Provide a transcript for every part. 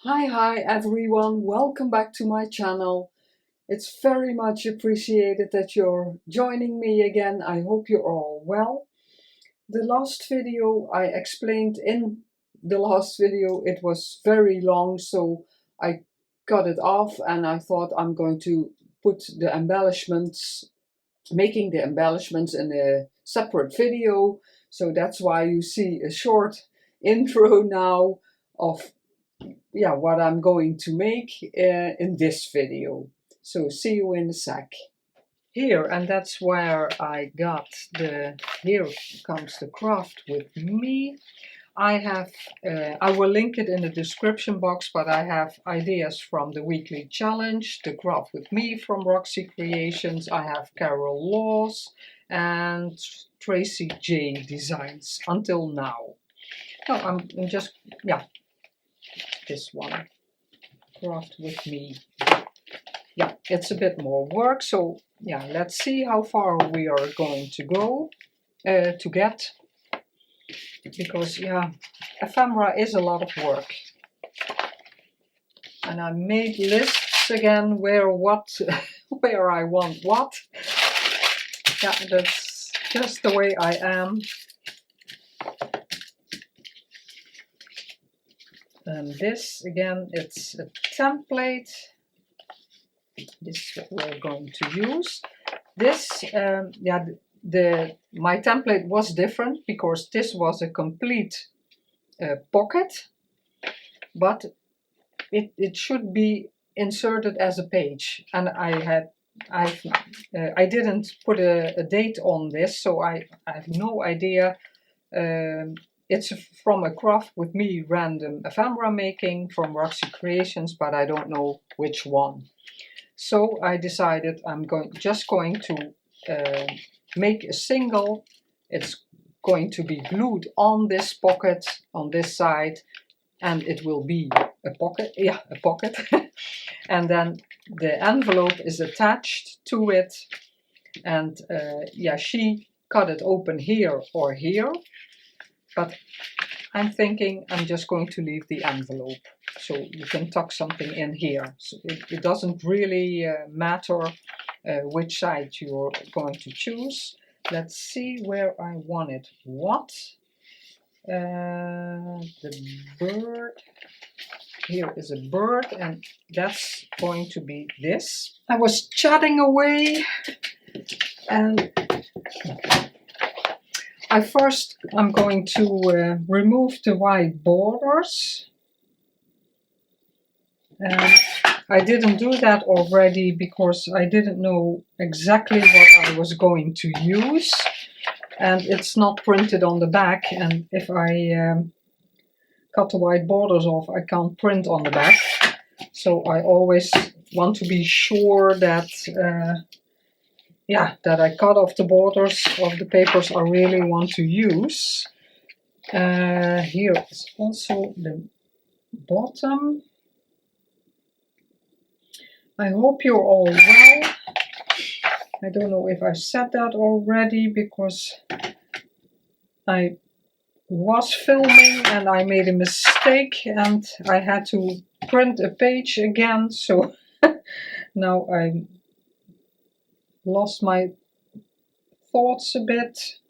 Hi everyone, welcome back to my channel. It's very much appreciated that you're joining me again. I hope you're all well. The last video I explained in the last video, it was very long, so I cut it off and I thought I'm going to put the embellishments, making the embellishments in a separate video. So that's why you see a short intro now of what I'm going to make in this video. So see you in a sec. Here, and that's where I got here comes the craft with me. I will link it in the description box, but I have ideas from the weekly challenge, the craft with me from Roxy Creations. I have Carol Laws and Tracy J designs until now. No, I'm just, this one, craft with me. Yeah, it's a bit more work, so yeah, let's see how far we are going to go to get, because yeah, ephemera is a lot of work. And I made lists again where where I want what. Yeah, that's just the way I am. And this again, it's a template. This is what we're going to use. This, my template was different because this was a complete pocket, but it should be inserted as a page. And I didn't put a date on this, so I have no idea. It's from a craft with me random ephemera making from Roxy Creations, but I don't know which one. So I decided I'm just going to make a single. It's going to be glued on this pocket on this side, and it will be a pocket. Yeah, a pocket. And then the envelope is attached to it, and she cut it open here or here. But I'm thinking I'm just going to leave the envelope, so you can tuck something in here. So it doesn't really matter which side you're going to choose. Let's see where I want it. What? The bird. Here is a bird, and that's going to be this. I was chatting away, and I'm going to remove the white borders. I didn't do that already because I didn't know exactly what I was going to use, and it's not printed on the back, and if I cut the white borders off, I can't print on the back. So I always want to be sure that that I cut off the borders of the papers I really want to use. Here is also the bottom. I hope you're all well. I don't know if I said that already because I was filming and I made a mistake and I had to print a page again, so now I lost my thoughts a bit.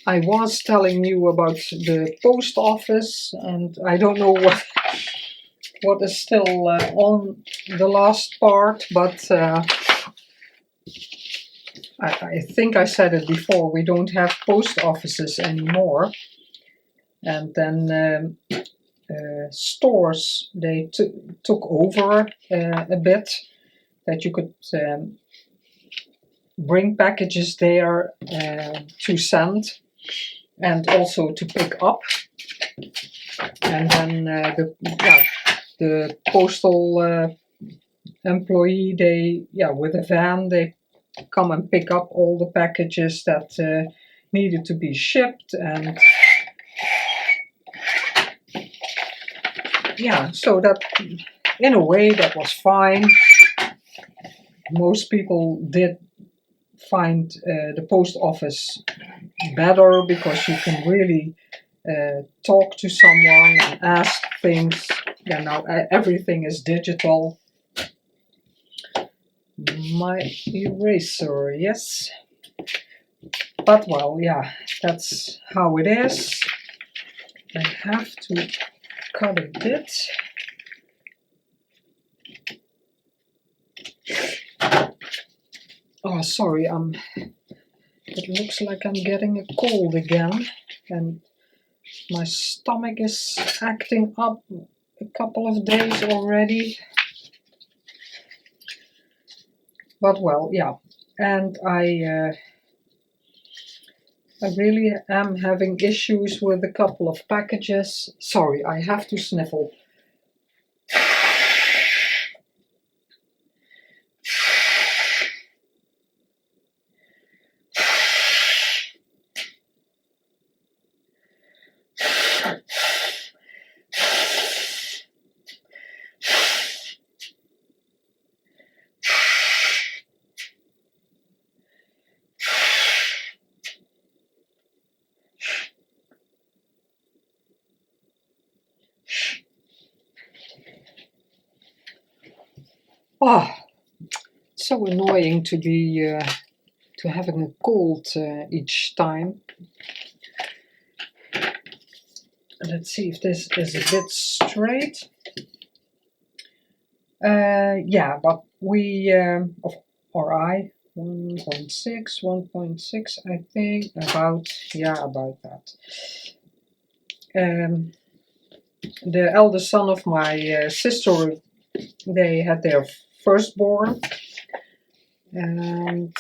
I was telling you about the post office, and I don't know what is still on the last part, but I think I said it before, we don't have post offices anymore. And then stores, they took over a bit, that you could bring packages there to send and also to pick up. And then the postal employee, they with a van, they come and pick up all the packages that needed to be shipped. And so that in a way that was fine. Most people did find the post office better because you can really talk to someone and ask things. Yeah, now everything is digital. My eraser, yes. But well, yeah, that's how it is. I have to cut a bit. Oh, sorry, it looks like I'm getting a cold again, and my stomach is acting up a couple of days already. But well, yeah, and I really am having issues with a couple of packages. Sorry, I have to sniffle. Oh, so annoying to be to having a cold each time. Let's see if this is a bit straight. Yeah, but we or I 1.6, I think, about that. The eldest son of my sister, they had their firstborn, and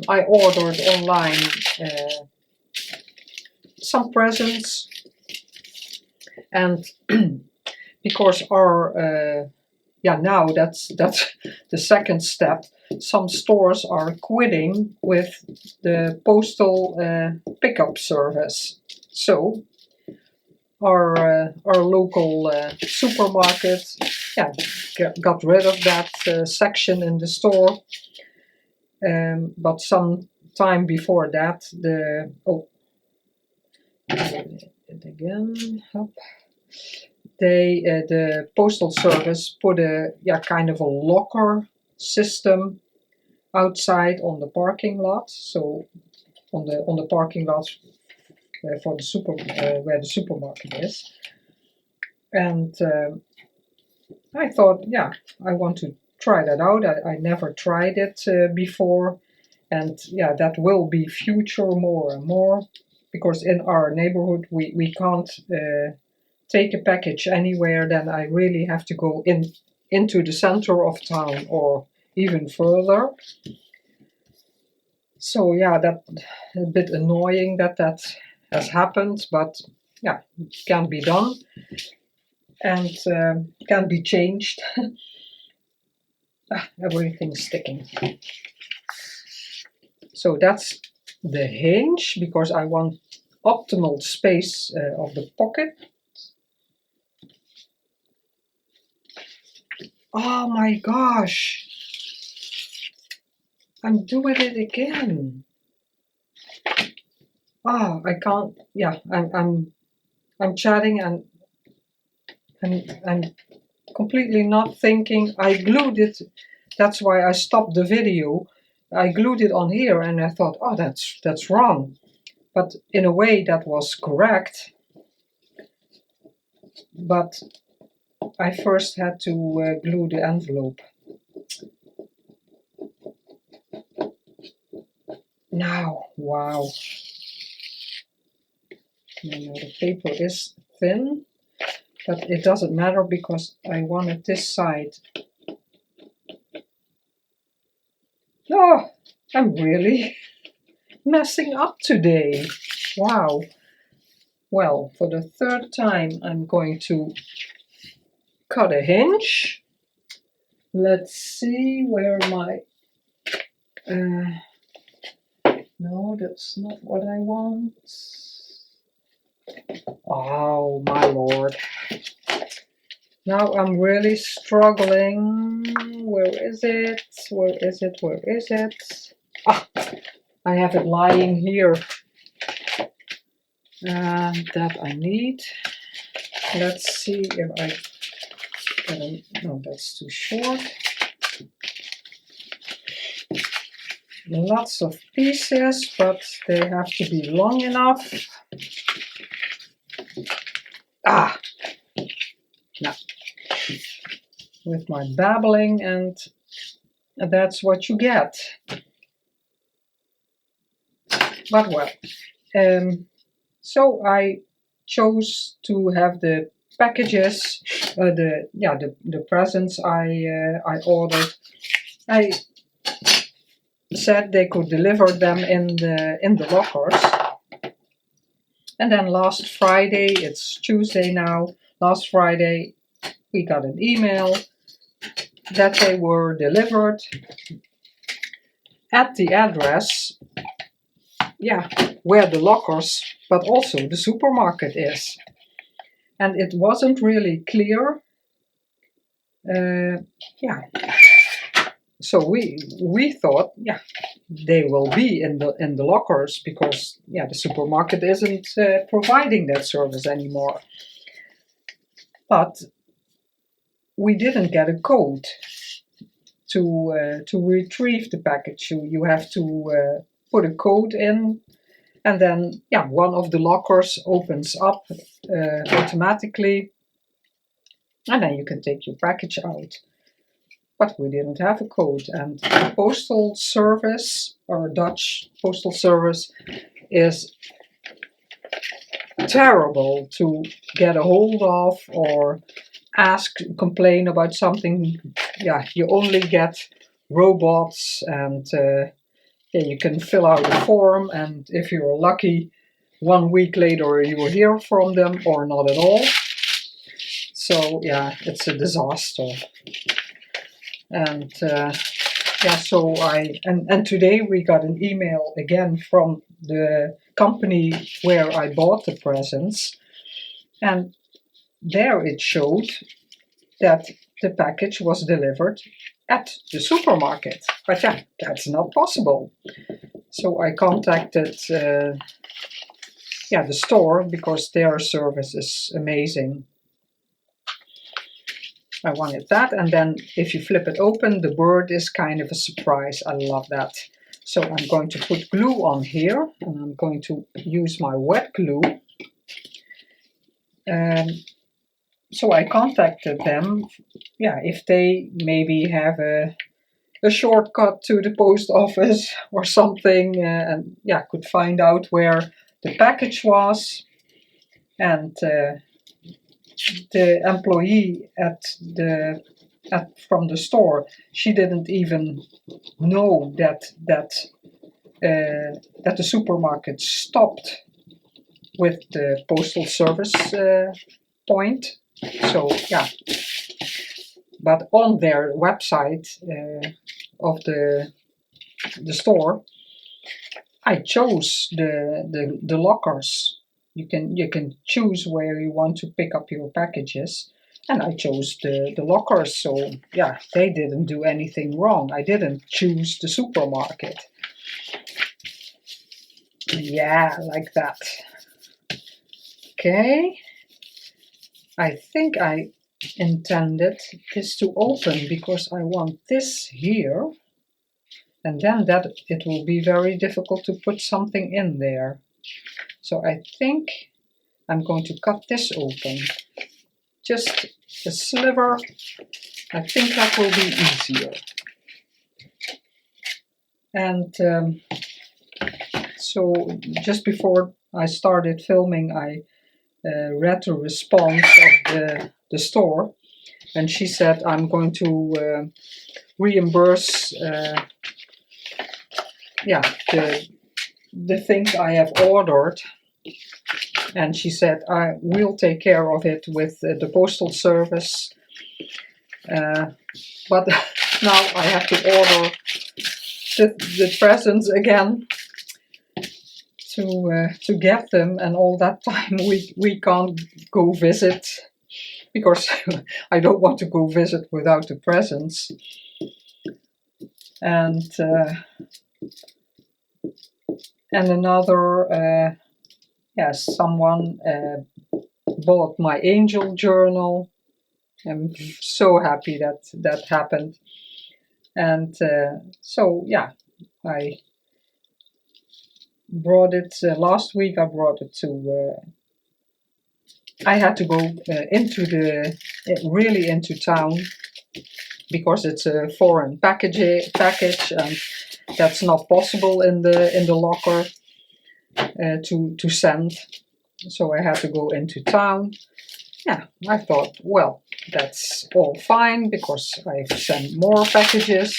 I ordered online some presents, and because our now that's the second step. Some stores are quitting with the postal pickup service, so our local supermarket got rid of that section in the store. But some time before that, the postal service put a kind of a locker system outside on the parking lot. So on the parking lot for the where the supermarket is. And I thought, yeah, I want to try that out. I never tried it before, and yeah, that will be future more and more, because in our neighborhood we can't take a package anywhere. Then I really have to go into the center of town or even further. So yeah, that's a bit annoying that has happened, but yeah, it can be done and can be changed. Everything's sticking. So that's the hinge, because I want optimal space of the pocket. Oh my gosh, I'm doing it again. Ah, I can't. Yeah, I'm chatting and I'm completely not thinking. I glued it. That's why I stopped the video. I glued it on here, and I thought, oh, that's wrong. But in a way, that was correct. But I first had to glue the envelope. Now, wow. The paper is thin, but it doesn't matter because I wanted this side. Oh, I'm really messing up today. Wow. Well, for the third time, I'm going to cut a hinge. Let's see where my... no, that's not what I want. Oh, my lord. Now I'm really struggling. Where is it? Where is it? Where is it? Ah, I have it lying here. that I need. Let's see if I get a, no, that's too short. Lots of pieces, but they have to be long enough. Ah, no. With my babbling, and that's what you get. But well, so I chose to have the packages, the presents I ordered. I said they could deliver them in the lockers. And then last Friday, it's Tuesday now, last Friday we got an email that they were delivered at the address, yeah, where the lockers, but also the supermarket is. And it wasn't really clear. Yeah. So we thought, yeah, they will be in the lockers because, yeah, the supermarket isn't providing that service anymore. But we didn't get a code to retrieve the package. You have to put a code in, and then, yeah, one of the lockers opens up automatically, and then you can take your package out. But we didn't have a code, and the postal service, or Dutch postal service, is terrible to get a hold of or ask, complain about something. Yeah, you only get robots, and yeah, you can fill out a form, and if you're lucky, 1 week later you will hear from them or not at all. So yeah, it's a disaster. And yeah, so and today we got an email again from the company where I bought the presents, and there it showed that the package was delivered at the supermarket. But yeah, that's not possible. So I contacted yeah, the store, because their service is amazing. I wanted that, and then if you flip it open, the bird is kind of a surprise. I love that. So I'm going to put glue on here, and I'm going to use my wet glue. So I contacted them, yeah, if they maybe have a shortcut to the post office or something, and yeah, could find out where the package was. And the employee from the store, she didn't even know that the supermarket stopped with the postal service point. So yeah, but on their website of the store, I chose the lockers. You can choose where you want to pick up your packages, and I chose the lockers. So yeah, they didn't do anything wrong. I didn't choose the supermarket. Yeah, like that. Okay. I think I intended this to open because I want this here, and then that it will be very difficult to put something in there. So I think I'm going to cut this open. Just a sliver. I think that will be easier. And so just before I started filming, I read the response of the store, and she said, I'm going to reimburse yeah, the things I have ordered. And she said, I will take care of it with the postal service. But now I have to order the presents again to get them, and all that time we can't go visit, because I don't want to go visit without the presents. And another yes, someone bought my angel journal. I'm so happy that that happened. And so yeah, I brought it last week. I brought it to I had to go into the really into town because it's a foreign package and that's not possible in the locker to send. So I had to go into town. Yeah, I thought, well, that's all fine because I've sent more packages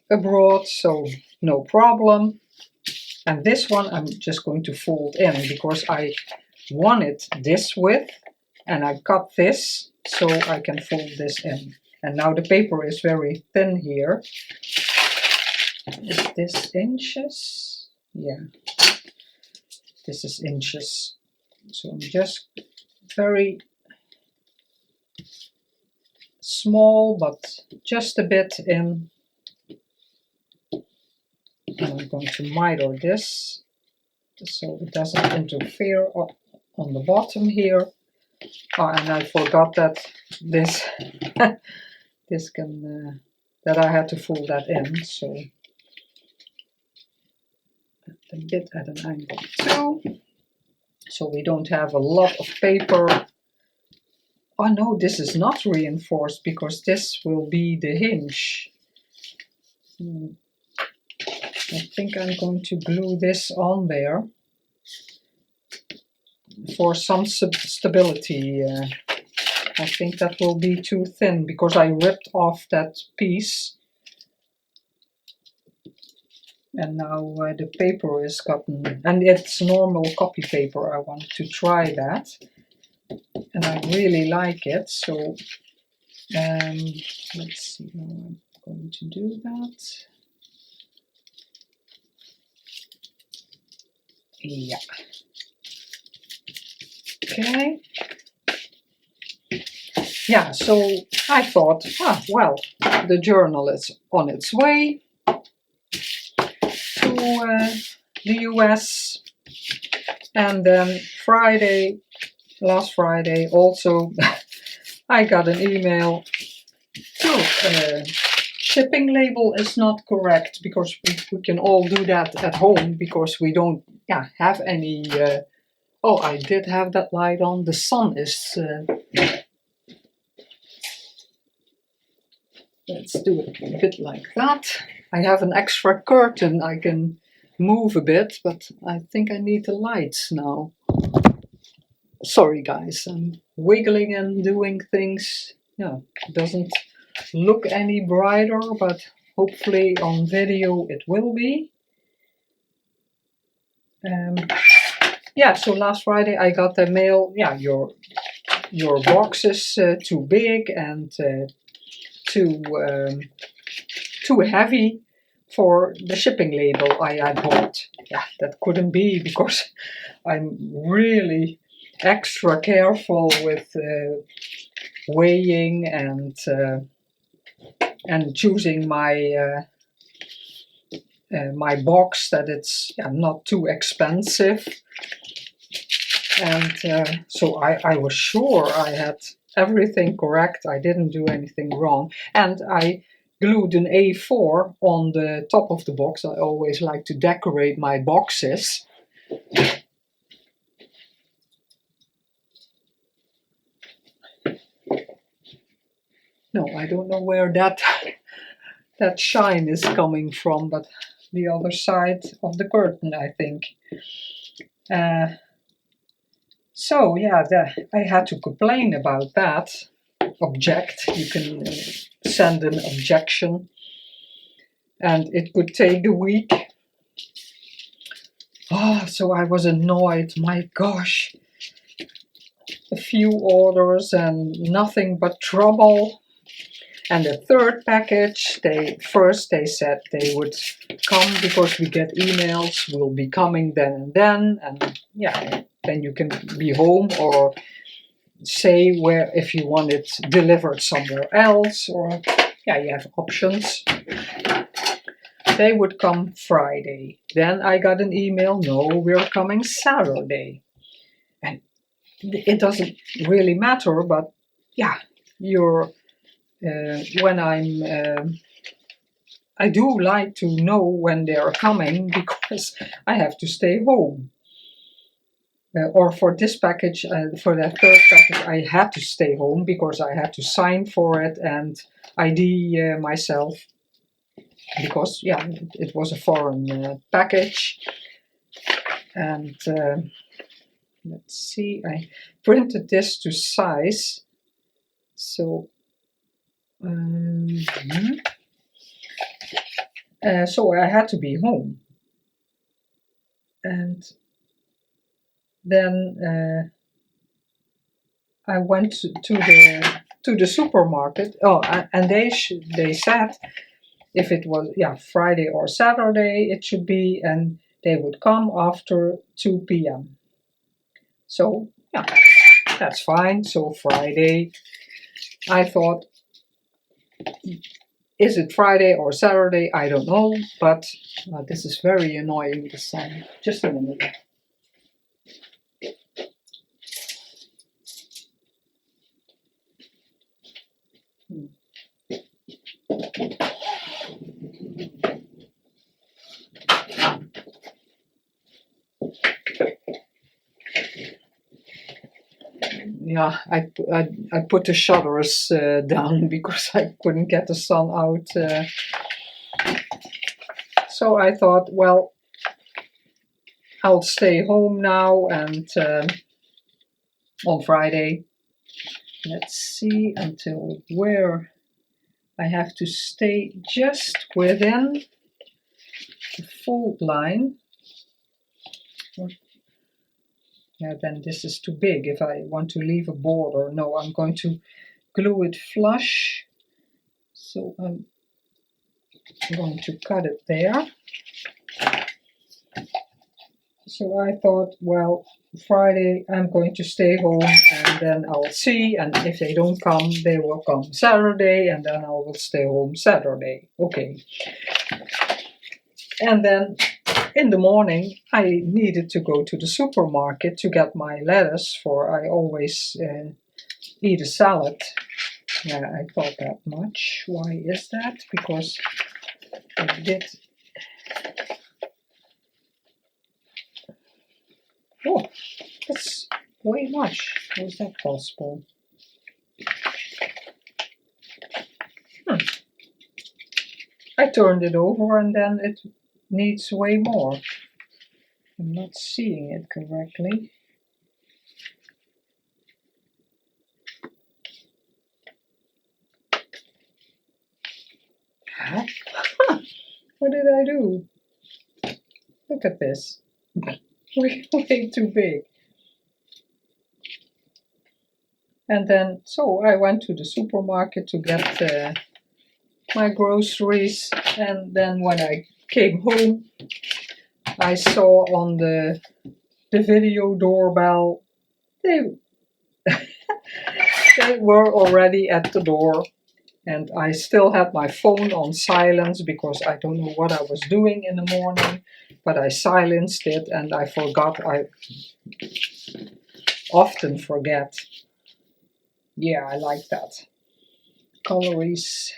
abroad, so no problem. And this one I'm just going to fold in because I wanted this width and I cut this so I can fold this in. And now the paper is very thin here. Is this inches? Yeah, this is inches. So I'm just very small, but just a bit in. And I'm going to miter this so it doesn't interfere on the bottom here. Oh, and I forgot that this this can that I had to fold that in, so a bit at an angle too, so we don't have a lot of paper. Oh no, this is not reinforced because this will be the hinge. I think I'm going to glue this on there for some stability. I think that will be too thin because I ripped off that piece. And now the paper is gotten, and it's normal copy paper. I wanted to try that. And I really like it. So let's see how I'm going to do that. Yeah. Okay. Yeah, so I thought, well, the journal is on its way to the US. And then last Friday, also, I got an email. Shipping label is not correct because we can all do that at home because we don't have any. Oh, I did have that light on. The sun is. Let's do it a bit like that. I have an extra curtain I can move a bit, but I think I need the lights now. Sorry guys, I'm wiggling and doing things. Yeah, it doesn't look any brighter, but hopefully on video it will be. Yeah, so last Friday I got the mail. Yeah, your box is too big and too heavy for the shipping label I bought. Yeah, that couldn't be because I'm really extra careful with weighing and choosing my my box that it's not too expensive. And so I was sure I had everything correct. I didn't do anything wrong. And I glued an A4 on the top of the box. I always like to decorate my boxes. No, I don't know where that shine is coming from, but the other side of the curtain, I think. So yeah, I had to complain about that. Object, you can send an objection, and it could take a week. Oh, so I was annoyed. My gosh, a few orders and nothing but trouble. And the third package, they said they would come because we get emails, will be coming then and then, and yeah, then you can be home or say where if you want it delivered somewhere else, or yeah, you have options. they would come Friday. Then I got an email, no, we're coming Saturday. And it doesn't really matter, but yeah, when I do like to know when they're coming because I have to stay home. Or for this package, for that third package, I had to stay home because I had to sign for it and ID myself. Because, yeah, it was a foreign package. And let's see, I printed this to size. So, so I had to be home. And then I went to the supermarket. Oh, and they said if it was Friday or Saturday it should be, and they would come after 2 p.m. So yeah, that's fine. So Friday, I thought, is it Friday or Saturday? I don't know, but this is very annoying, the sun. Just a minute. Yeah, I put the shutters down because I couldn't get the sun out. So I thought, well, I'll stay home now, and on Friday, let's see until where I have to stay just within the fold line. Yeah, then this is too big if I want to leave a border. No, I'm going to glue it flush. So I'm going to cut it there. So I thought, well, Friday I'm going to stay home and then I'll see, and if they don't come, they will come Saturday, and then I will stay home Saturday. Okay. And then in the morning I needed to go to the supermarket to get my lettuce, for I always eat a salad. Yeah, I thought that much. Why is that? Because I did. Oh, that's way much. How is that possible? I turned it over and then it needs way more. I'm not seeing it correctly. Huh? What did I do? Look at this. Way too big. And then, so I went to the supermarket to get my groceries, and then when I came home, I saw on the video doorbell, they were already at the door, and I still had my phone on silence because I don't know what I was doing in the morning, but I silenced it and I forgot. I often forget. Yeah, I like that. Colories,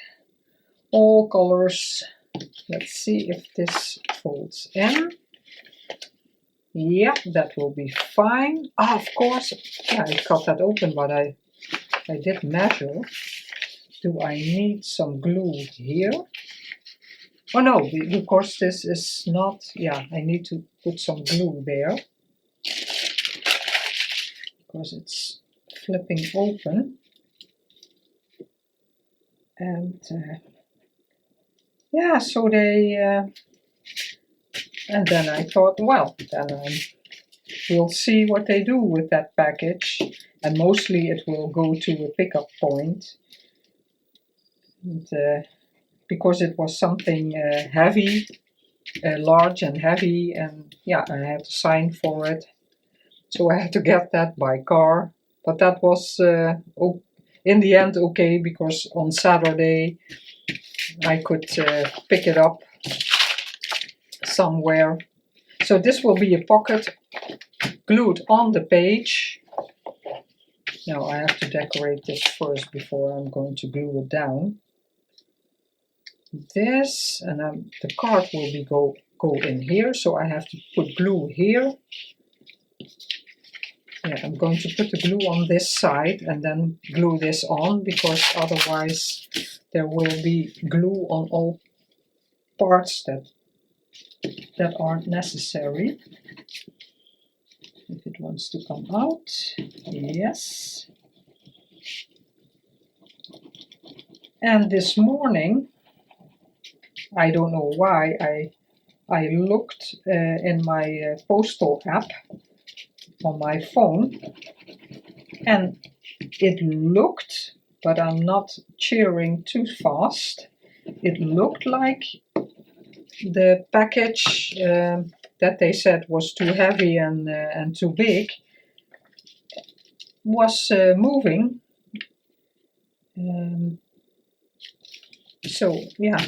all colors. Let's see if this folds in. Yeah, that will be fine. Ah, of course, yeah, I cut that open, but I did measure. Do I need some glue here? Oh no, because this is not, yeah, I need to put some glue there. Because it's flipping open. And yeah, so they, and then I thought, well, then we'll see what they do with that package. And mostly it will go to a pickup point. And, because it was something heavy, large and heavy, and yeah, I had to sign for it. So I had to get that by car. But that was in the end okay, because on Saturday I could pick it up somewhere. So this will be a pocket glued on the page. Now I have to decorate this first before I'm going to glue it down. This, and the card will be go in here, so I have to put glue here. Yeah, I'm going to put the glue on this side and then glue this on, because otherwise there will be glue on all parts that aren't necessary. If it wants to come out, yes. And this morning, I don't know why, I looked in my postal app on my phone, and it looked, but I'm not cheering too fast, it looked like the package that they said was too heavy and too big was moving. So yeah,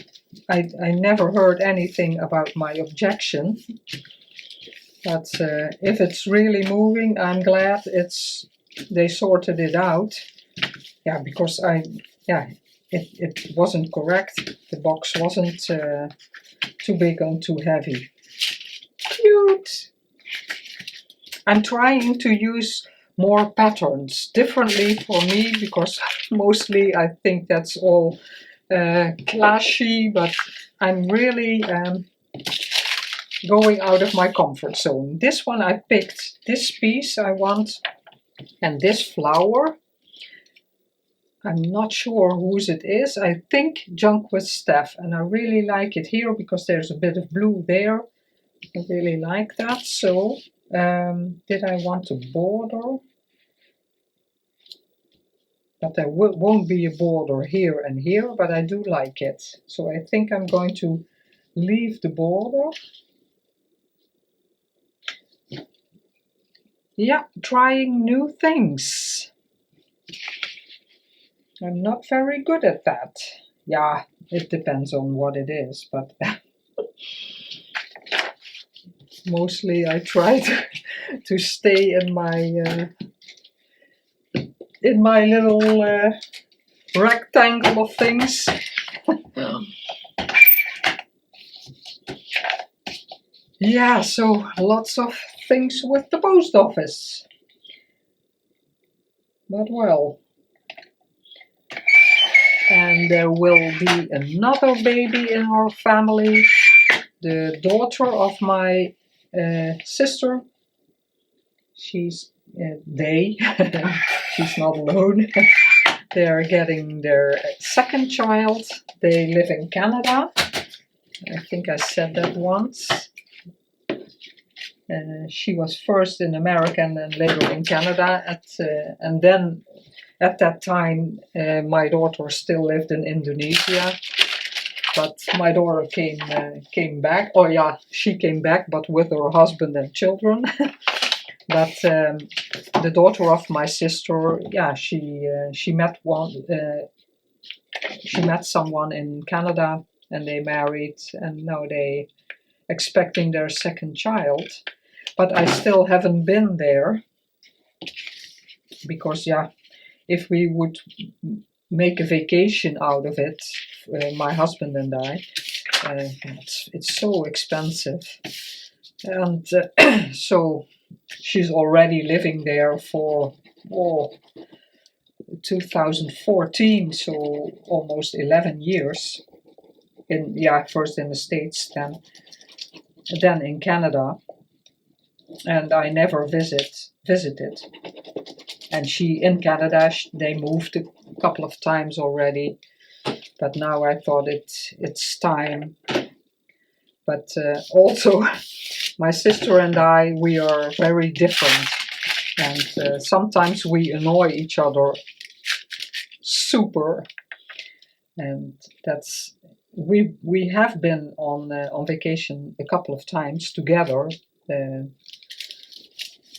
I never heard anything about my objection, but if it's really moving, I'm glad they sorted it out. Yeah, because it wasn't correct. The box wasn't too big and too heavy. Cute! I'm trying to use more patterns differently for me, because mostly I think that's all clashy, but I'm really going out of my comfort zone. This one I picked, this piece I want, and this flower. I'm not sure whose it is. I think Junk with Steph, and I really like it here because there's a bit of blue there. I really like that. So did I want to border? But there won't be a border here and here, but I do like it. So I think I'm going to leave the border. Yeah, trying new things. I'm not very good at that. Yeah, it depends on what it is, but mostly I try to stay in my little rectangle of things. Yeah, so lots of things with the post office. But well. And there will be another baby in our family. The daughter of my sister. She's she's not alone. They're getting their second child. They live in Canada. I think I said that once. She was first in America and then later in Canada. And then at that time, my daughter still lived in Indonesia. But my daughter came back. Oh yeah, she came back, but with her husband and children. But the daughter of my sister, yeah, she met someone in Canada, and they married, and now they expecting their second child. But I still haven't been there, because yeah, if we would make a vacation out of it, my husband and I, it's so expensive, and so she's already living there for 2014, so almost 11 years. First in the States, then in Canada, and I never visited. And in Canada, they moved a couple of times already, but now I thought it's time. But also, my sister and I, we are very different, and sometimes we annoy each other super. And we have been on vacation a couple of times together in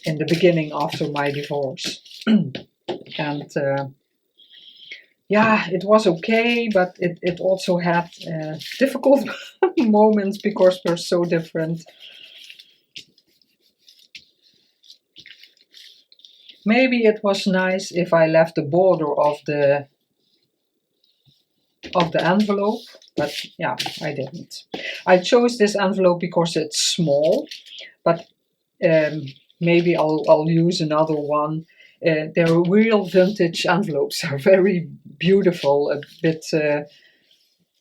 the beginning after my divorce. And yeah, it was okay, but it also had difficult moments because we're so different. Maybe it was nice if I left the border of the envelope, but yeah, I didn't. I chose this envelope because it's small, but maybe I'll use another one. They're real vintage envelopes. They're very beautiful, a bit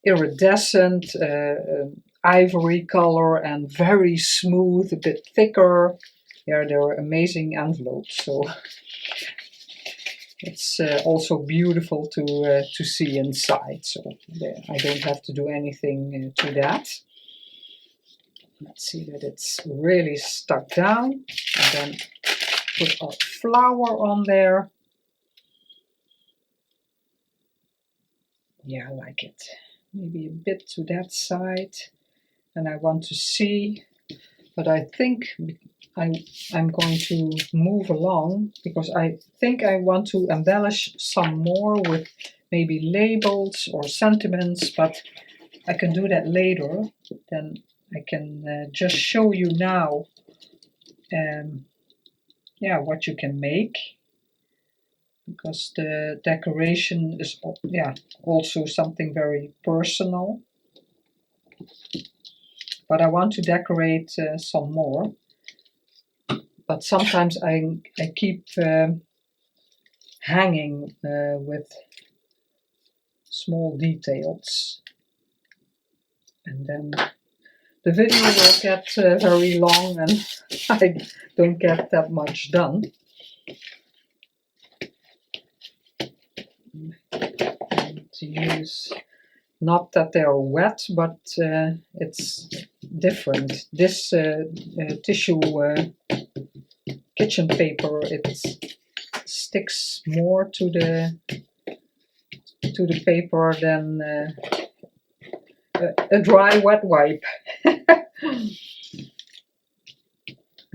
iridescent, ivory color, and very smooth, a bit thicker. Yeah, they're amazing envelopes. So it's also beautiful to see inside. So I don't have to do anything to that. Let's see that it's really stuck down, and then put our flower on there. Yeah, I like it. Maybe a bit to that side, and I want to see, but I think I'm going to move along because I think I want to embellish some more with maybe labels or sentiments, but I can do that later. Then I can just show you now yeah, what you can make, because the decoration is, yeah, also something very personal. But I want to decorate some more. But sometimes I keep hanging with small details, and then the video will get very long and I don't get that much done. And to use, not that they are wet, but it's different. This tissue kitchen paper, it sticks more to the paper than a dry wet wipe.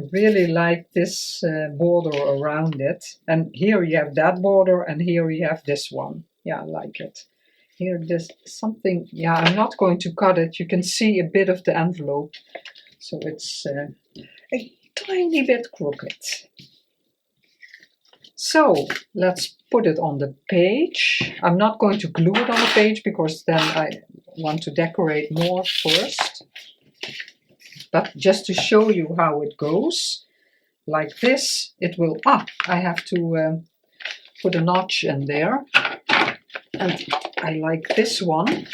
I really like this border around it, and here you have that border, and here you have this one. Yeah, I like it. Here there's something, yeah, I'm not going to cut it. You can see a bit of the envelope, so it's a tiny bit crooked. So let's put it on the page. I'm not going to glue it on the page because then I want to decorate more first. But just to show you how it goes, like this, it will, I have to put a notch in there. And I like this one.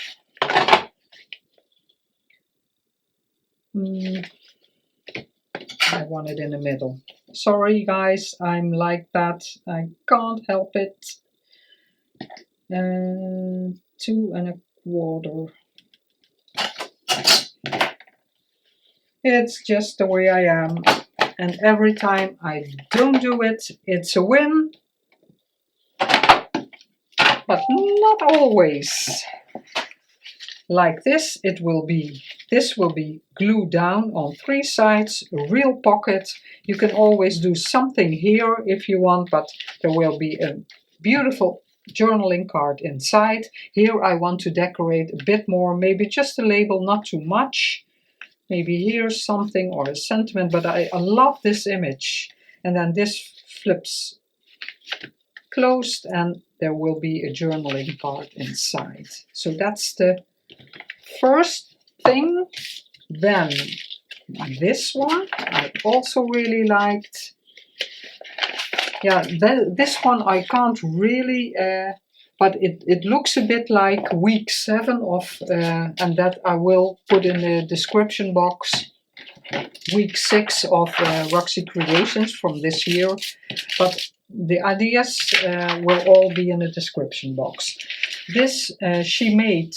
I want it in the middle. Sorry guys, I'm like that. I can't help it. 2 1/4. It's just the way I am. And every time I don't do it, it's a win. But not always. Like this, this will be glued down on 3 sides, a real pocket. You can always do something here if you want, but there will be a beautiful journaling card inside. Here I want to decorate a bit more, maybe just a label, not too much. Maybe here's something or a sentiment, but I love this image. And then this flips closed and there will be a journaling card inside. So that's the first thing. Then this one I also really liked. Yeah, this one I can't really, but it looks a bit like week 7 of, and that I will put in the description box, week 6 of Roxy Creations from this year. But the ideas will all be in the description box. This she made,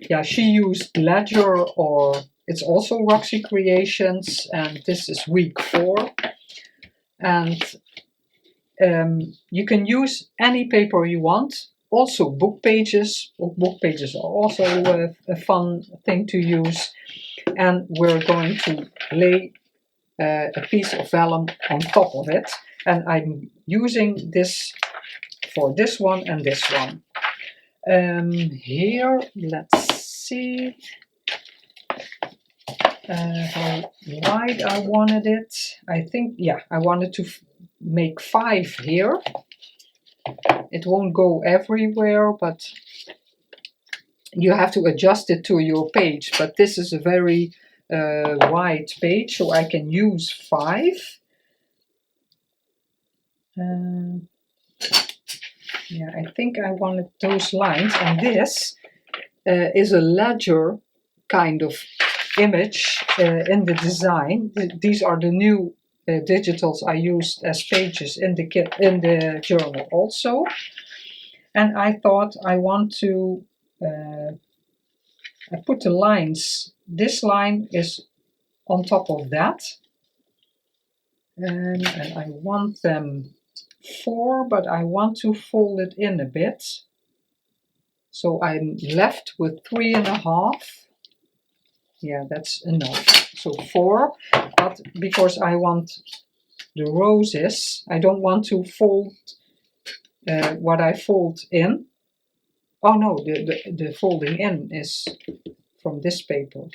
yeah, she used Ledger, or it's also Roxy Creations, and this is week 4. And you can use any paper you want, also book pages. Book pages are also a fun thing to use. And we're going to lay a piece of vellum on top of it. And I'm using this for this one and this one. Here, let's see how wide I wanted it. I think, yeah, I wanted to make 5 here. It won't go everywhere, but you have to adjust it to your page. But this is a very wide page, so I can use 5. Yeah, I think I wanted those lines, and this is a ledger kind of image in the design. These are the new digitals I used as pages in the journal also. And I thought I want to I put the lines. This line is on top of that, and I want them 4, but I want to fold it in a bit. So I'm left with 3.5. Yeah, that's enough. So 4, but because I want the roses, I don't want to fold what I fold in. Oh no, the folding in is from this paper.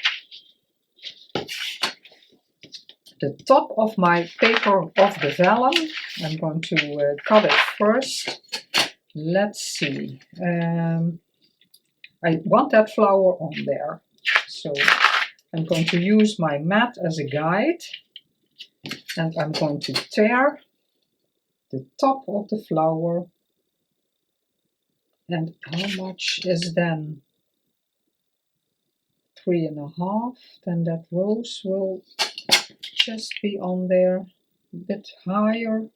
The top of my paper of the vellum, I'm going to cut it first. Let's see. I want that flower on there. So I'm going to use my mat as a guide, and I'm going to tear the top of the flower. And how much is then 3.5? Then that rose will just be on there a bit higher.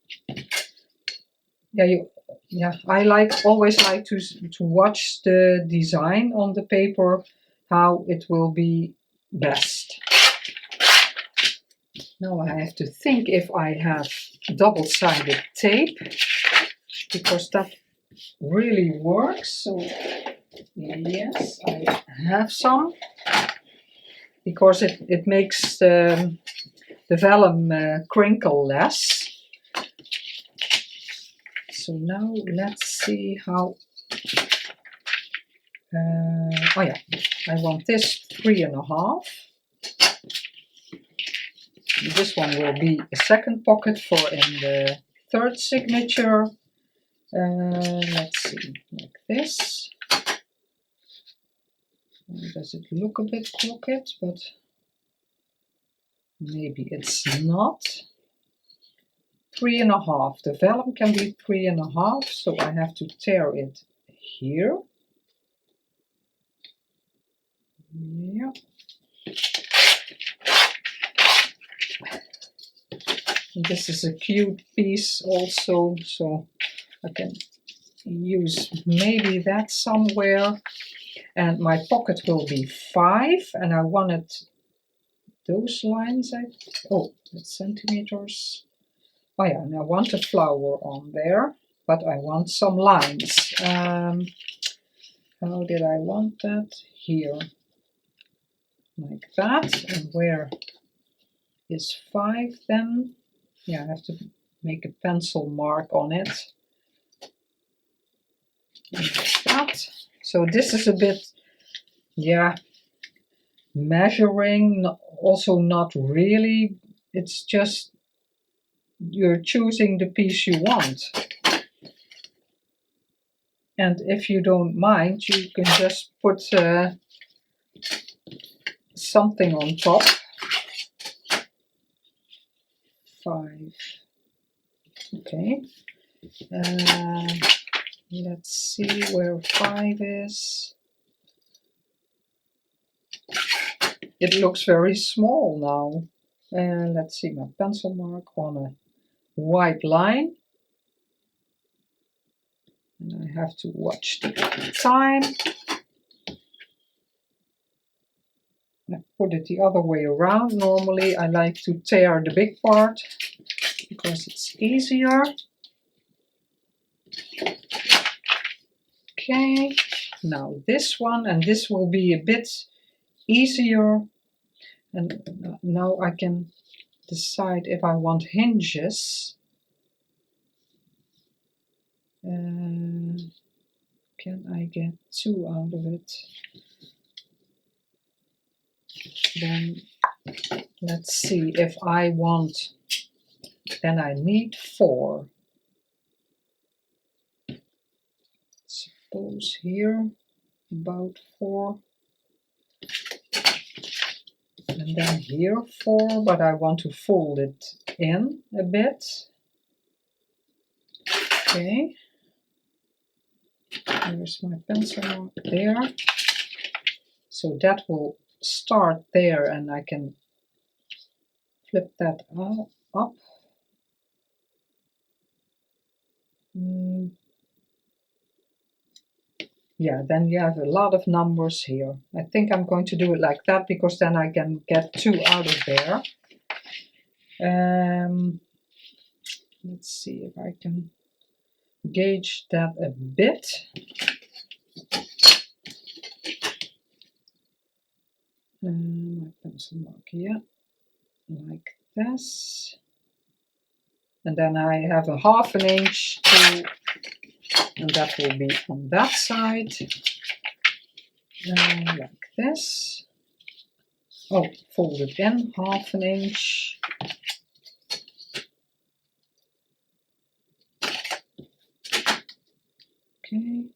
Yeah, I always like to watch the design on the paper, how it will be best. Now I have to think if I have double-sided tape, because that really works. So yes, I have some, because it makes the vellum crinkle less. So now let's see how, oh yeah, I want this 3.5. This one will be a second pocket for in the third signature. Let's see, like this. Does it look a bit crooked, but maybe it's not. 3.5. The vellum can be 3.5, so I have to tear it here. Yeah. And this is a cute piece also, so I can use maybe that somewhere. And my pocket will be 5, and I wanted those lines. Oh, that's centimeters. Oh yeah, and I want a flower on there, but I want some lines. How did I want that? Here, like that. And where is 5 then? Yeah, I have to make a pencil mark on it. Like that. So this is a bit, yeah, measuring, also not really. It's just you're choosing the piece you want. And if you don't mind, you can just put something on top. 5. Okay. Let's see where 5 is. It looks very small now. Let's see, my pencil mark on a white line. And I have to watch the time. I put it the other way around. Normally I like to tear the big part because it's easier. Okay, now this one, and this will be a bit easier. And now I can decide if I want hinges. Can I get 2 out of it? Then let's see if I want, then I need 4. Suppose here about 4. And then here 4, but I want to fold it in a bit. Okay. Here's my pencil mark there. So that will start there and I can flip that up. Yeah, then you have a lot of numbers here. I think I'm going to do it like that because then I can get 2 out of there. Let's see if I can gauge that a bit. My pencil mark here, like this. And then I have a 1/2 inch to, and that will be on that side, like this. Oh, fold it in 1/2 inch. Okay.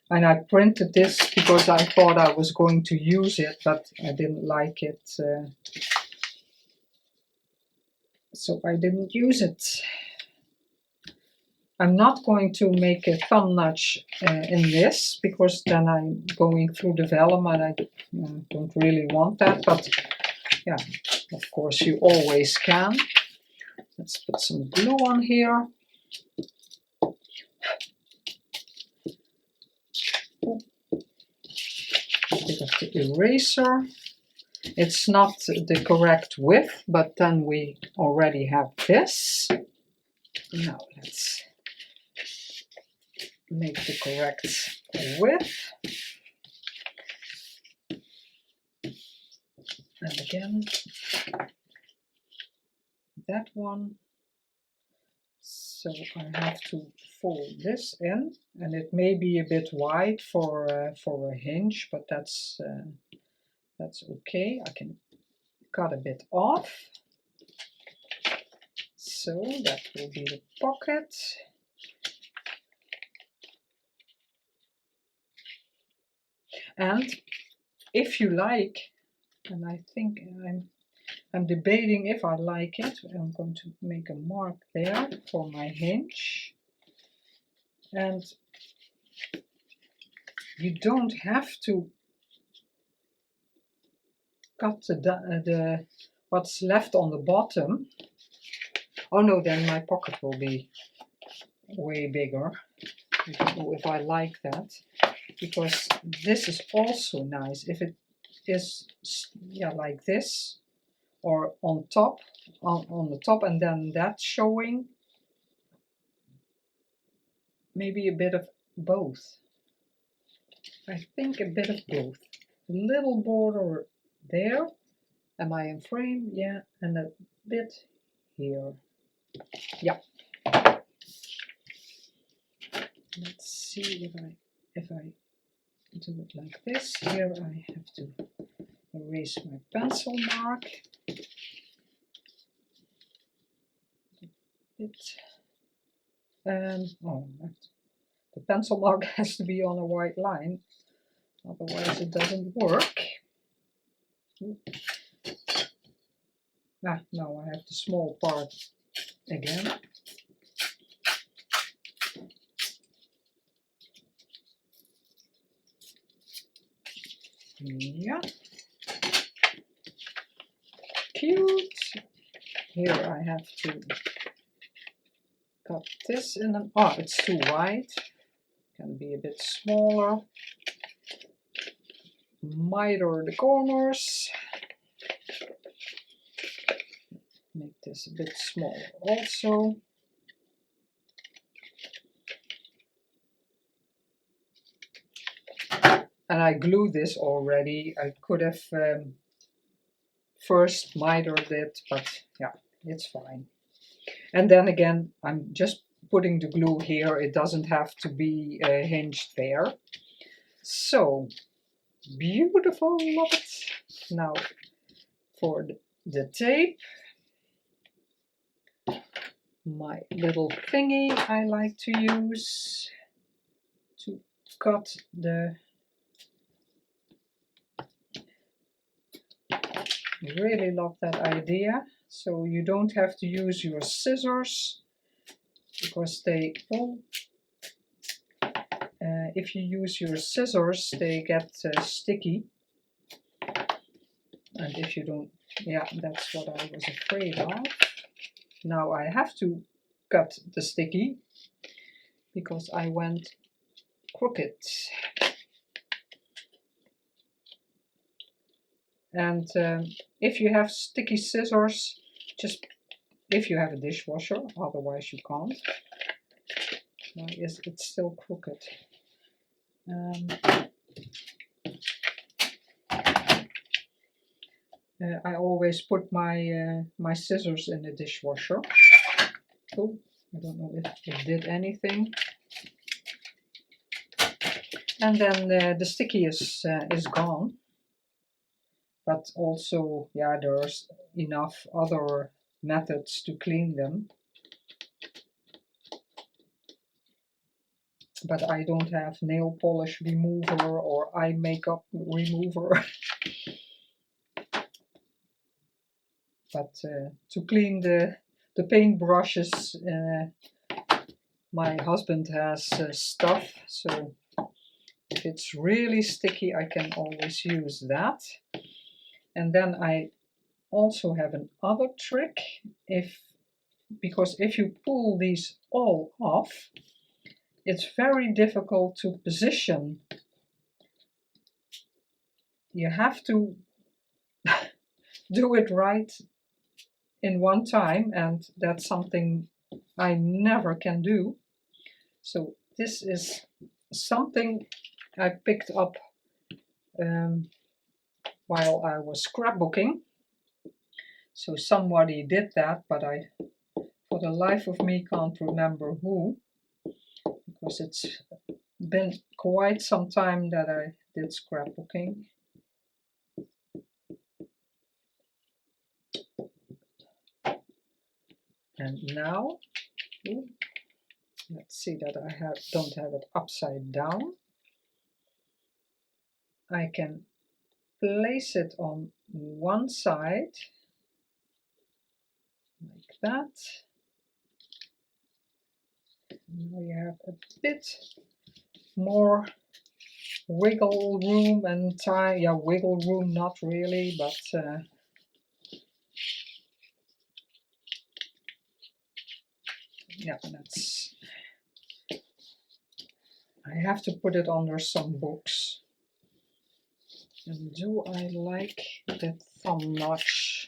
And I printed this because I thought I was going to use it, but I didn't like it. So I didn't use it. I'm not going to make a thumb notch in this because then I'm going through the vellum and I don't really want that, but yeah, of course you always can. Let's put some glue on here. A bit of the eraser. It's not the correct width, but then we already have this. Now let's make the correct width. And again, that one. So I have to fold this in, and it may be a bit wide for a hinge, but that's okay. I can cut a bit off. So that will be the pocket. And if you like, and I think I'm debating if I like it, I'm going to make a mark there for my hinge. And you don't have to cut the what's left on the bottom. Oh no, then my pocket will be way bigger. I don't know if I like that, because this is also nice. If it is, yeah, like this, or on top, on the top, and then that showing, maybe a bit of both. I think a bit of both. A little border there. Am I in frame? Yeah, and a bit here. Yeah. Let's see if I do it like this. Here I have to erase my pencil mark. Oh, the pencil mark has to be on a white line, otherwise it doesn't work. Now I have the small part again. Yeah. Cute. Here I have to cut this in an, oh, it's too wide. Can be a bit smaller. Miter the corners. Make this a bit smaller also. And I glue this already. I could have first mitered it, but yeah, it's fine. And then again, I'm just putting the glue here. It doesn't have to be hinged there. So beautiful, love it. Now for the tape, my little thingy I like to use to cut the, really love that idea. So you don't have to use your scissors because they all, if you use your scissors they get sticky, and if you don't, yeah, that's what I was afraid of. Now I have to cut the sticky because I went crooked. And if you have sticky scissors, just if you have a dishwasher, otherwise you can't. Why is it still crooked? I always put my my scissors in the dishwasher. Oh, I don't know if it did anything. And then the sticky is gone. But also, yeah, there's enough other methods to clean them. But I don't have nail polish remover or eye makeup remover. But to clean the paint brushes, my husband has stuff, so if it's really sticky I can always use that. And then I also have another trick, because if you pull these all off, it's very difficult to position. You have to do it right in one time, and that's something I never can do. So this is something I picked up while I was scrapbooking. So somebody did that, but I, for the life of me, can't remember who, because it's been quite some time that I did scrapbooking. And now, let's see that I don't have it upside down. I can place it on one side, like that. Now you have a bit more wiggle room and time. Yeah, wiggle room, not really, but yeah, that's. I have to put it under some books. And do I like the thumb notch?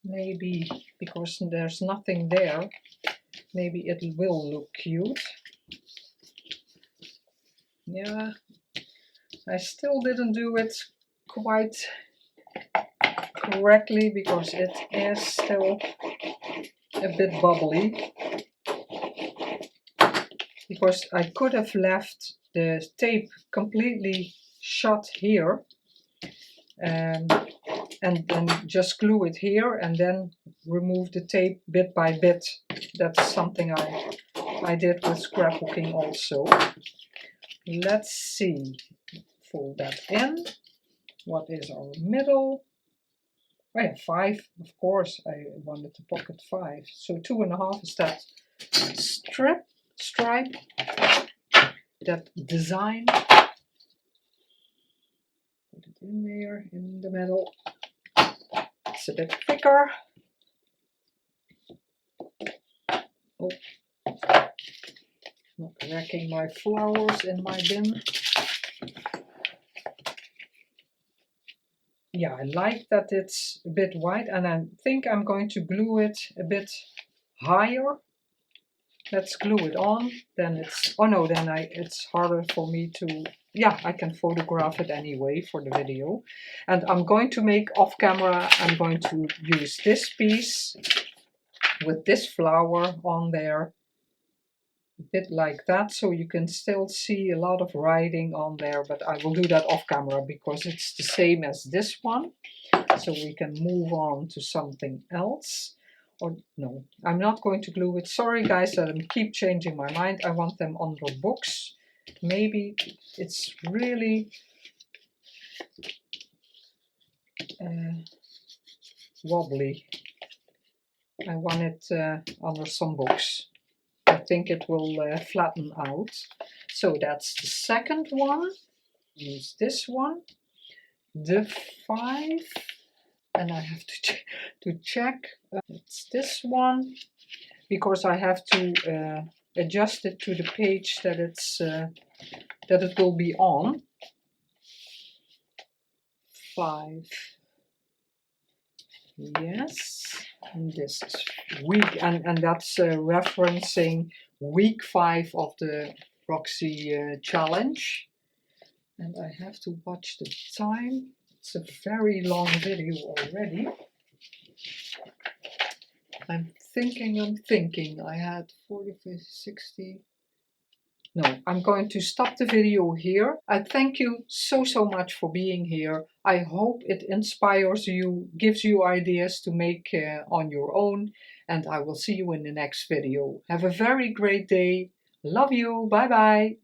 Maybe because there's nothing there, maybe it will look cute. Yeah, I still didn't do it quite correctly because it is still a bit bubbly. Because I could have left the tape completely shut here and then just glue it here and then remove the tape bit by bit. That's something I did with scrapbooking also. Let's see, fold that in. What is our middle? Oh yeah, 5, of course, I wanted to pocket 5. So 2.5 is that stripe, that design. Put it in there, in the middle. It's a bit thicker. Oh, not wrecking my flowers in my bin. Yeah, I like that it's a bit white, and I think I'm going to glue it a bit higher. Let's glue it on. Then it's, oh no, then it's harder for me to, yeah, I can photograph it anyway for the video. And I'm going to make off camera, I'm going to use this piece with this flower on there a bit like that, so you can still see a lot of writing on there, but I will do that off camera because it's the same as this one. So we can move on to something else. Or no, I'm not going to glue it. Sorry guys that I keep changing my mind. I want them under books. Maybe it's really wobbly. I want it under some books. I think it will flatten out. So that's the second one. Use this one. The 5. And I have to check. It's this one. Because I have to adjust it to the page that it's that it will be on. 5. Yes, and this is week, and that's referencing week 5 of the Roxy challenge. And I have to watch the time. It's a very long video already. I'm thinking. I had 40, 50, 60. No, I'm going to stop the video here. I thank you so much for being here. I hope it inspires you, gives you ideas to make on your own, and I will see you in the next video. Have a very great day. Love you. Bye bye.